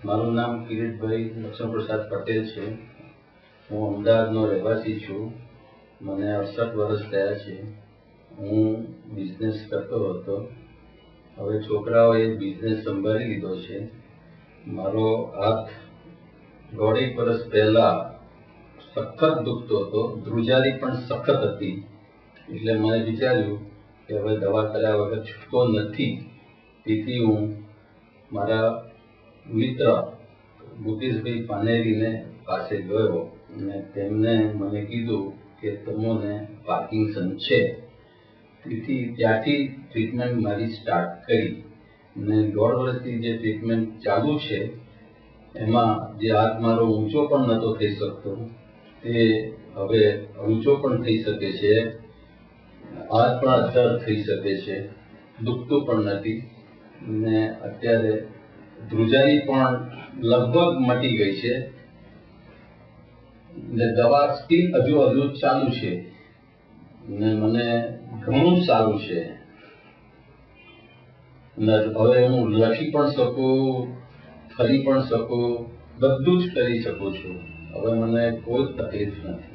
મારું નામ કિરીટભાઈ લક્ષ્મણપ્રસાદ પટેલ છે. હું અમદાવાદનો રહેવાસી છું. મને 68 વર્ષ થયા છે. હું બિઝનેસ કરતો હતો. હવે છોકરાઓએ બિઝનેસ સંભાળી લીધો છે. મારો હાથ 1.5 વર્ષ પહેલા સખત દુખતો હતો, ધ્રુજારી પણ સખત હતી. એટલે મેં વિચાર્યું કે હવે દવા કર્યા વગર છૂટકો નથી. તેથી હું મારા મિત્ર મુકેશભાઈ પાનેરીને પાસે ગયો અને તેમને મને કીધું કે તમને પાર્કિન્સન છે. તેથી ત્યાંથી ટ્રીટમેન્ટ મારી સ્ટાર્ટ કરી અને 1.5 વર્ષથી જે ટ્રીટમેન્ટ ચાલુ છે એમાં જે હાથ મારો ઊંચો પણ નહોતો થઈ શકતો તે હવે ઊંચો પણ થઈ શકે છે. હાથ પણ અત્યારે થઈ શકે છે, દુખતું પણ નથી ને અત્યારે ધ્રુજારી પણ લગભગ મટી ગઈ છે ને દવા સ્ટીલ હજુ ચાલુ છે ને મને ઘણું સારું છે. હવે હું લખી પણ શકું, ફરી પણ શકું, બધું જ કરી શકું છું. હવે મને કોઈ તકલીફ નથી.